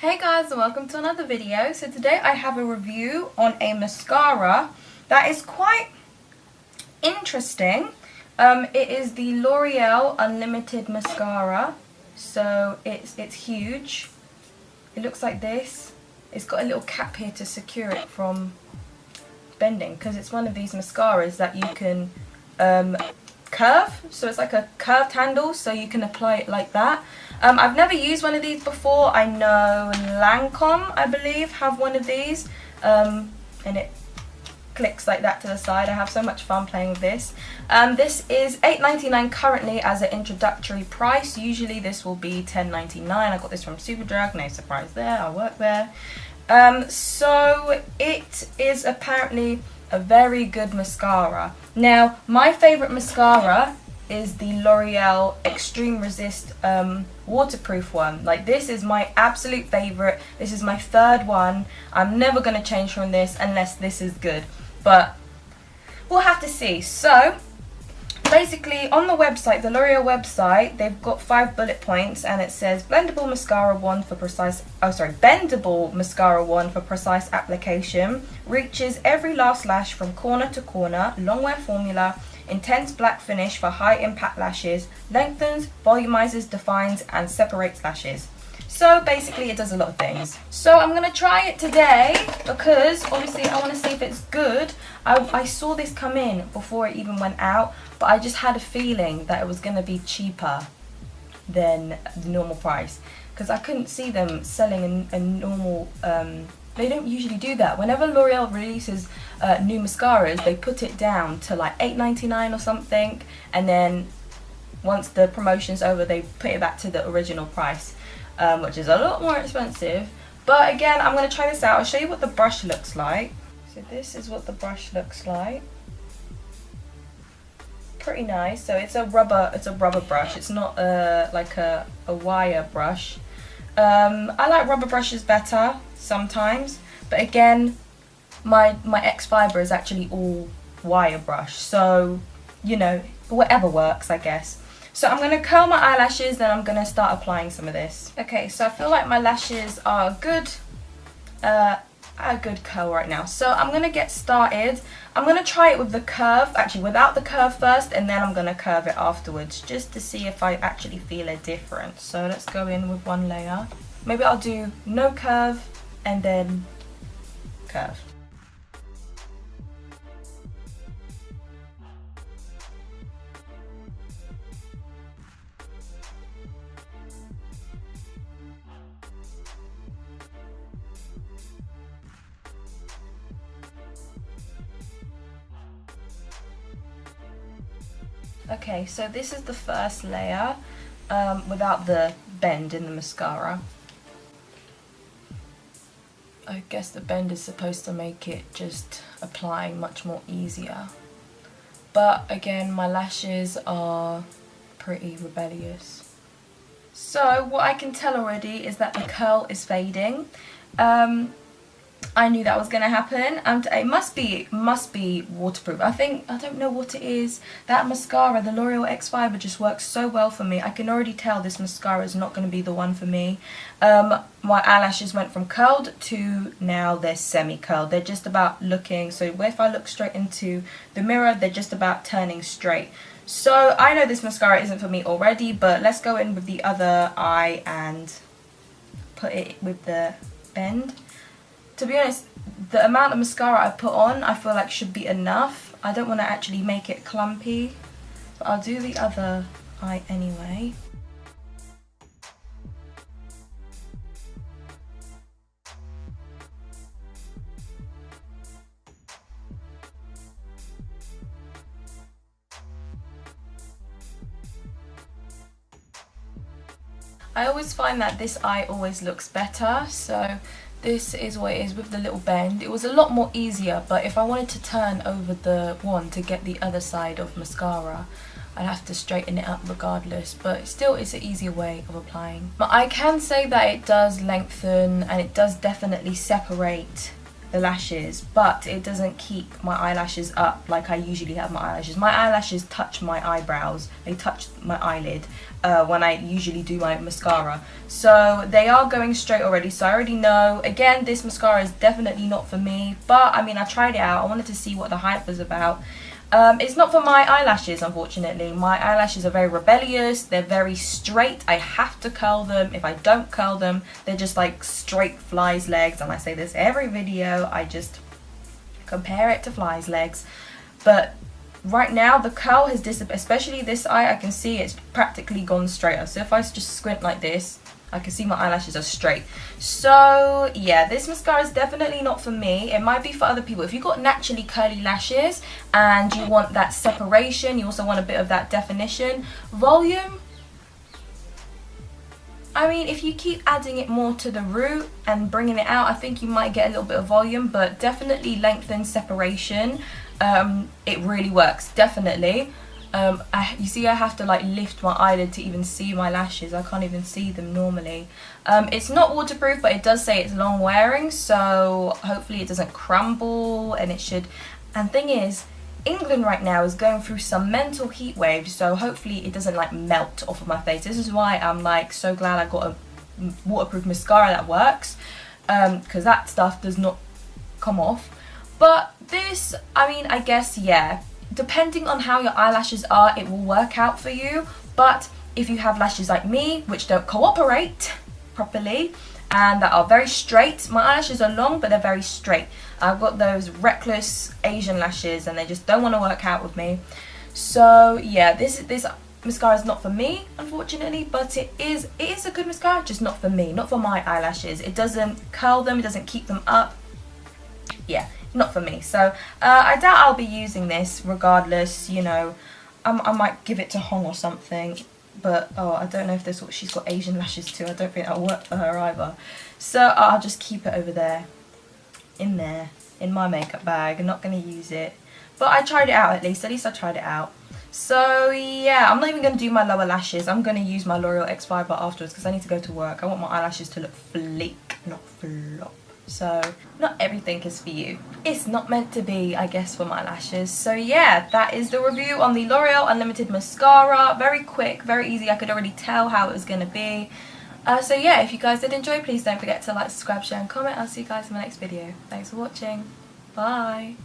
Hey guys, and welcome to another video. So today I have a review on a mascara that is quite interesting. It is the L'Oreal Unlimited Mascara. So it's huge. It looks like this. It's got a little cap here to secure it from bending, because it's one of these mascaras that you can curve. So it's like a curved handle, so you can apply it like that. I've never used one of these before. I know Lancome, I believe, have one of these, and it clicks like that to the side. I have so much fun playing with this. This is $8.99 currently as an introductory price. Usually this will be $10.99. I got this from Superdrug, no surprise there, I work there. So it is apparently a very good mascara. Now, my favourite mascara is the L'Oreal Extreme Resist waterproof one. Like, this is my absolute favourite. This is my third one. I'm never going to change from this unless this is good, but we'll have to see. So basically, on the website, the L'Oreal website, they've got 5 bullet points, and it says blendable mascara wand for precise, bendable mascara wand for precise application, reaches every last lash from corner to corner, long wear formula, intense black finish for high impact lashes, lengthens, volumizes, defines, and separates lashes. So basically it does a lot of things. So I'm going to try it today because obviously I want to see if it's good. I saw this come in before it even went out, but I just had a feeling that it was going to be cheaper than the normal price, because I couldn't see them selling a normal, they don't usually do that. Whenever L'Oreal releases new mascaras, they put it down to like $8.99 or something, and then once the promotion's over, they put it back to the original price, which is a lot more expensive. But again, I'm going to try this out. I'll show you what the brush looks like. So this is what the brush looks like. Pretty nice. So it's a rubber brush. It's not like a wire brush. I like rubber brushes better sometimes, but again, my X Fiber is actually all wire brush, so you know, whatever works, I guess. So I'm going to curl my eyelashes, then I'm going to start applying some of this. Okay, so I feel like my lashes are good, a good curl right now. So I'm going to get started. I'm going to try it with the curve, actually without the curve first, and then I'm going to curve it afterwards, just to see if I actually feel a difference. So let's go in with one layer. Maybe I'll do no curve and then curve. Okay, so this is the first layer without the bend in the mascara. I guess the bend is supposed to make it just applying much more easier. But again, my lashes are pretty rebellious. So what I can tell already is that the curl is fading. I knew that was going to happen, and it must be waterproof. I don't know what it is. That mascara, the L'Oreal X Fiber, just works so well for me. I can already tell this mascara is not going to be the one for me. My eyelashes went from curled to now they're semi-curled. They're just about looking, so if I look straight into the mirror, they're just about turning straight. So I know this mascara isn't for me already, but let's go in with the other eye and put it with the bend. To be honest, the amount of mascara I put on, I feel like should be enough. I don't want to actually make it clumpy, but I'll do the other eye anyway. I always find that this eye always looks better, so this is what it is with the little bend. It was a lot more easier, but if I wanted to turn over the wand to get the other side of mascara, I'd have to straighten it up regardless, but still it's an easier way of applying. But I can say that it does lengthen, and it does definitely separate the lashes, but it doesn't keep my eyelashes up like I usually have my eyelashes. My eyelashes touch my eyebrows, they touch my eyelid when I usually do my mascara. So they are going straight already, so I already know. Again, this mascara is definitely not for me, but I mean, I tried it out. I wanted to see what the hype was about. It's not for my eyelashes, unfortunately. My eyelashes are very rebellious, they're very straight. I have to curl them. If I don't curl them, they're just like straight fly's legs, and I say this every video, I just compare it to fly's legs. But right now the curl has disappeared, especially this eye. I can see it's practically gone straighter. So if I just squint like this, I can see my eyelashes are straight. So yeah, this mascara is definitely not for me. It might be for other people. If you've got naturally curly lashes and you want that separation, you also want a bit of that definition. Volume, I mean, if you keep adding it more to the root and bringing it out, I think you might get a little bit of volume, but definitely length and separation. It really works, definitely. You see, I have to like lift my eyelid to even see my lashes. I can't even see them normally. It's not waterproof, but it does say it's long wearing, so hopefully it doesn't crumble, and it should. And thing is, England right now is going through some mental heat waves, so hopefully it doesn't like melt off of my face. This is why I'm like so glad I got a waterproof mascara that works, because that stuff does not come off. But this, I mean, I guess, yeah, depending on how your eyelashes are, it will work out for you. But if you have lashes like me, which don't cooperate properly and that are very straight, my eyelashes are long, but they're very straight. I've got those reckless Asian lashes, and they just don't want to work out with me. So yeah, this mascara is not for me, unfortunately, but it is a good mascara, just not for me, not for my eyelashes. It doesn't curl them, it doesn't keep them up. Yeah, not for me. So I doubt I'll be using this regardless, you know. I might give it to Hong or something, but oh, I don't know if this, she's got Asian lashes too. I don't think that'll work for her either. So I'll just keep it over there, in my makeup bag. I'm not going to use it, but I tried it out at least I tried it out. So yeah, I'm not even going to do my lower lashes. I'm going to use my L'Oreal X5 bar afterwards because I need to go to work. I want my eyelashes to look sleek, not flop. So not everything is for you. It's not meant to be, I guess, for my lashes. So yeah, that is the review on the L'Oreal Unlimited Mascara. Very quick, very easy. I could already tell how it was going to be. So yeah, if you guys did enjoy, please don't forget to like, subscribe, share and comment. I'll see you guys in my next video. Thanks for watching. Bye.